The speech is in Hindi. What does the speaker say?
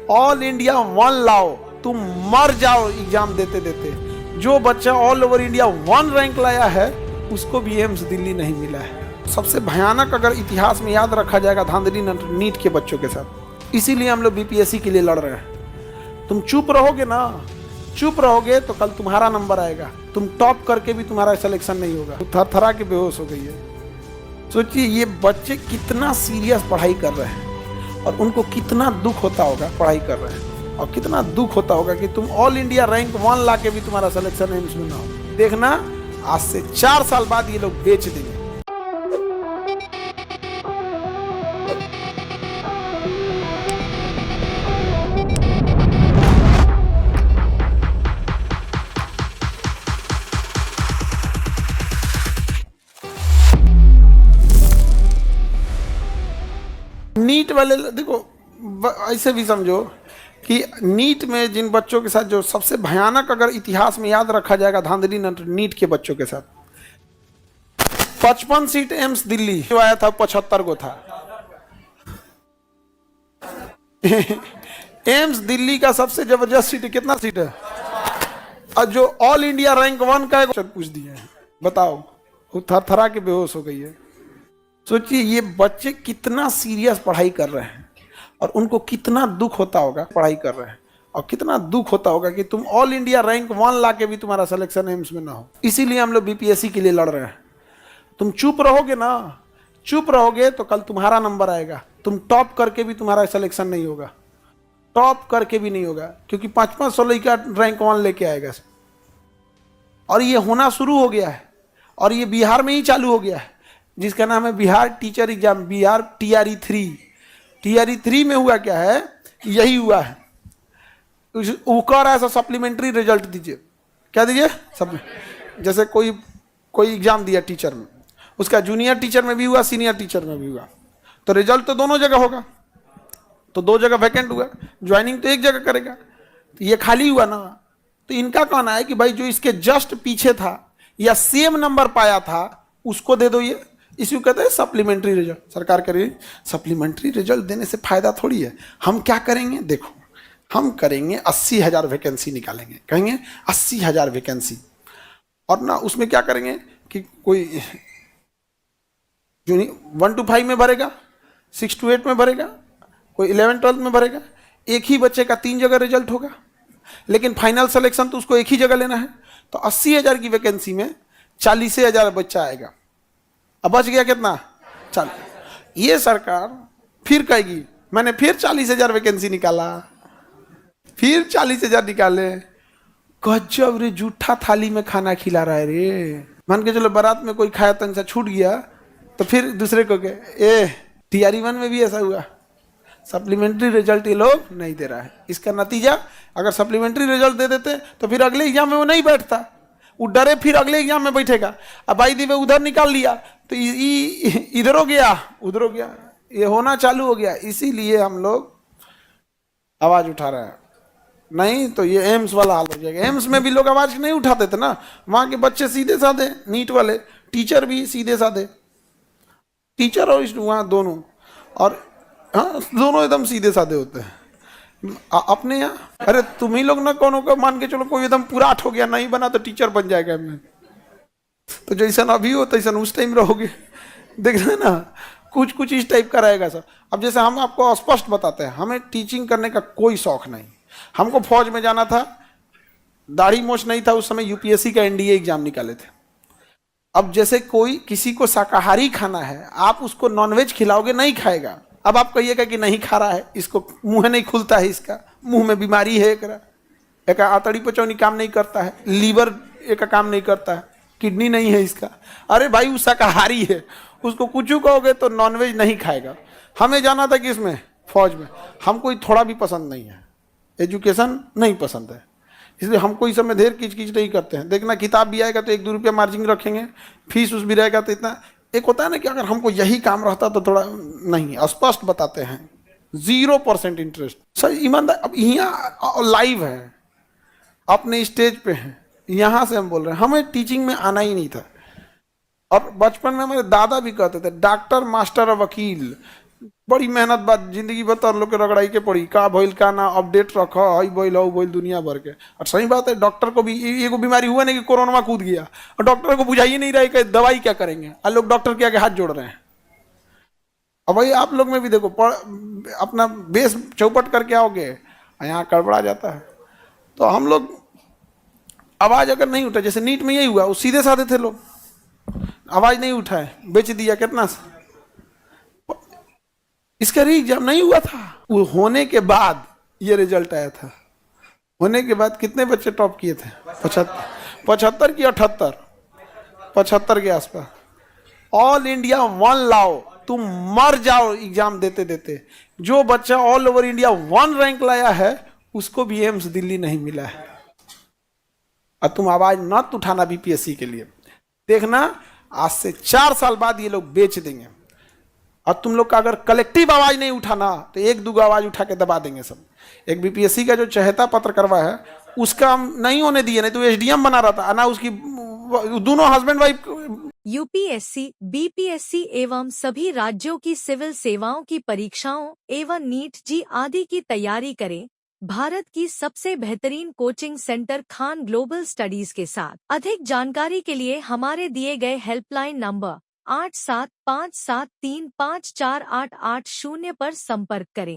ऑल इंडिया 1 लाओ, तुम मर जाओ एग्जाम देते देते। जो बच्चा ऑल ओवर इंडिया 1 रैंक लाया है उसको भी एम्स दिल्ली नहीं मिला है। सबसे भयानक अगर इतिहास में याद रखा जाएगा धांधली नीट के बच्चों के साथ। इसीलिए हम लोग बीपीएससी के लिए लड़ रहे हैं। तुम चुप रहोगे ना, चुप रहोगे तो कल तुम्हारा नंबर आएगा, तुम टॉप करके भी तुम्हारा सिलेक्शन नहीं होगा। थरथरा के बेहोश हो गई है। सोचिए ये बच्चे कितना सीरियस पढ़ाई कर रहे हैं और उनको कितना दुख होता होगा पढ़ाई कर रहे हैं, और कितना दुख होता होगा कि तुम ऑल इंडिया रैंक 1 ला के भी तुम्हारा सिलेक्शन एम्स में ना हो। देखना आज से 4 साल बाद ये लोग बेच देंगे। नीट वाले देखो, ऐसे भी समझो कि नीट में जिन बच्चों के साथ जो सबसे भयानक अगर इतिहास में याद रखा जाएगा धांधली नीट के बच्चों के साथ, 55 सीट एम्स दिल्ली जो आया था 75 को था। एम्स दिल्ली का सबसे जबरदस्त सीट कितना सीट है, और जो ऑल इंडिया रैंक 1 का पूछ दिए हैं। बताओ, वो थरथरा के बेहोश हो गई है। सोचिए ये बच्चे कितना सीरियस पढ़ाई कर रहे हैं और उनको कितना दुख होता होगा पढ़ाई कर रहे हैं, और कितना दुख होता होगा कि तुम ऑल इंडिया रैंक 1 ला के भी तुम्हारा सिलेक्शन एम्स में ना हो। इसीलिए हम लोग बीपीएससी के लिए लड़ रहे हैं। तुम चुप रहोगे ना, चुप रहोगे तो कल तुम्हारा नंबर आएगा, तुम टॉप करके भी तुम्हारा सिलेक्शन नहीं होगा, टॉप करके भी नहीं होगा, क्योंकि 5-5 लड़का रैंक 1 लेके आएगा। और ये होना शुरू हो गया है, और ये बिहार में ही चालू हो गया है, जिसका नाम है Bihar teacher exam, Bihar TRE3। TRE3 में हुआ क्या है, यही हुआ है। वो कह रहा है सर सप्लीमेंट्री रिजल्ट दीजिए। क्या दीजिए? सब जैसे कोई एग्जाम दिया टीचर में, उसका जूनियर टीचर में भी हुआ, सीनियर टीचर में भी हुआ, तो रिजल्ट तो दोनों जगह होगा। तो 2 जगह वैकेंट हुआ, ज्वाइनिंग तो 1 जगह करेगा, तो ये खाली हुआ ना। तो इनका कहना है कि भाई जो इसके जस्ट पीछे था या सेम नंबर पाया था उसको दे दो। ये इसी को कहते हैं सप्लीमेंट्री रिजल्ट। सरकार कह रही है सप्लीमेंट्री रिजल्ट देने से फायदा थोड़ी है। हम क्या करेंगे, देखो हम करेंगे 80,000 वैकेंसी निकालेंगे, कहेंगे 80,000 वैकेंसी, और ना उसमें क्या करेंगे कि कोई जो 1 to 5 में भरेगा, 6 to 8 में भरेगा, कोई 11-12 में भरेगा। एक ही बच्चे का 3 जगह रिजल्ट होगा, लेकिन फाइनल सिलेक्शन तो उसको एक ही जगह लेना है। तो 80,000 की वैकेंसी में 40,000 बच्चा आएगा। अब बच गया कितना? 40। ये सरकार फिर कहेगी मैंने फिर 40,000 वैकेंसी निकाला, फिर 40,000 निकाले। गजब रे, जूठा थाली में खाना खिला रहा है रे। मान के चलो बारात में कोई खाया तंग सा छूट गया, तो फिर दूसरे को कहे TRE1 में भी ऐसा हुआ, सप्लीमेंट्री रिजल्ट ये लोग नहीं दे रहा है। इसका नतीजा अगर सप्लीमेंट्री रिजल्ट दे देते तो फिर अगले एग्जाम में वो नहीं बैठता, वो डरे फिर अगले एग्जाम में बैठेगा। अब भाई दिवे उधर निकाल लिया तो इधर हो गया उधर हो गया, ये होना चालू हो गया। इसीलिए हम लोग आवाज उठा रहे हैं, नहीं तो ये एम्स वाला हाल हो जाएगा। एम्स में भी लोग आवाज नहीं उठाते थे ना, वहां के बच्चे सीधे साधे, नीट वाले टीचर भी सीधे साधे, टीचर और वहाँ दोनों, और हाँ दोनों एकदम सीधे साधे होते हैं। अपने यहाँ अरे तुम ही लोग ना कोनो को मान के चलो कोई एकदम पूरा 8 हो गया, नहीं बना तो टीचर बन जाएगा मैं, तो जैसा अभी हो तैसा उस टाइम रहोगे। देख रहे ना, कुछ इस टाइप का रहेगा सर। अब जैसे हम आपको स्पष्ट बताते हैं, हमें टीचिंग करने का कोई शौक नहीं। हमको फौज में जाना था, दाढ़ी मोछ नहीं था उस समय, यूपीएससी का NDA एग्जाम निकाले थे। अब जैसे कोई किसी को शाकाहारी खाना है, आप उसको नॉनवेज खिलाओगे, नहीं खाएगा। अब आप कहिएगा कि नहीं खा रहा है, इसको मुंह नहीं खुलता है, इसका मुंह में बीमारी है, एक आतड़ी पचौनी काम नहीं करता है, लीवर एक काम नहीं करता है, किडनी नहीं है इसका। अरे भाई वो शाकाहारी है, उसको कुछ कहोगे तो नॉनवेज नहीं खाएगा। हमें जाना था कि इसमें फौज में, हमको थोड़ा भी पसंद नहीं है, एजुकेशन नहीं पसंद है, इसलिए हमको इस समय ढेर किच नहीं करते हैं। देखना किताब भी आएगा तो 1-2 रुपया मार्जिन रखेंगे, फीस उस भी रहेगा तो इतना। एक होता है ना कि अगर हमको यही काम रहता तो थोड़ा नहीं, स्पष्ट बताते हैं 0% इंटरेस्ट। सर ईमानदार, अब यहाँ लाइव है, अपने स्टेज पे हैं, यहाँ से हम बोल रहे हैं। हमें टीचिंग में आना ही नहीं था, और बचपन में हमारे दादा भी कहते थे डॉक्टर मास्टर और वकील बड़ी मेहनत बाद जिंदगी भर तर लोग के रगड़ाई के पड़ी का भइल का ना अपडेट रख हई बोल हऊ बोल दुनिया भर के। और सही बात है, डॉक्टर को भी एगो बीमारी हुआ नहीं कि कोरोना में कूद गया और डॉक्टर को बुझाई नहीं रहे कि दवाई क्या करेंगे, और लोग डॉक्टर के आगे हाथ जोड़ रहे हैं। अब भाई आप लोग में भी देखो अपना बेस चौपट करके आओगे, यहाँ गड़बड़ा जाता है। तो हम लोग आवाज अगर नहीं उठा, जैसे नीट में यही हुआ, वो सीधे साधे थे लोग, आवाज नहीं उठाए, बेच दिया कितना से। इसका री एग्जाम नहीं हुआ था, वो होने के बाद ये रिजल्ट आया था। होने के बाद कितने बच्चे टॉप किए थे? 75 की 78, 75 के आसपास। ऑल इंडिया 1 लाओ, तुम मर जाओ एग्जाम देते देते। जो बच्चा ऑल ओवर इंडिया 1 रैंक लाया है उसको भी एम्स दिल्ली नहीं मिला है। और तुम आवाज मत उठाना बीपीएससी के लिए, देखना आज से 4 साल बाद ये लोग बेच देंगे। और तुम लोग का अगर कलेक्टिव आवाज नहीं उठाना तो 1-2 आवाज उठा के दबा देंगे सब। एक बीपीएससी का जो चहेता पत्र करवा है उसका हम नहीं होने दिए, नहीं तो एसडीएम बना रहा था ना, उसकी दोनों हस्बैंड वाइफ। यूपीएससी, बीपीएससी एवं सभी राज्यों की सिविल सेवाओं की परीक्षाओं एवं नीट जी आदि की तैयारी करें भारत की सबसे बेहतरीन coaching centre Khan global studies के साथ। अधिक जानकारी के लिए हमारे दिए गए हेल्पलाइन नंबर 8757354880 पर संपर्क करें।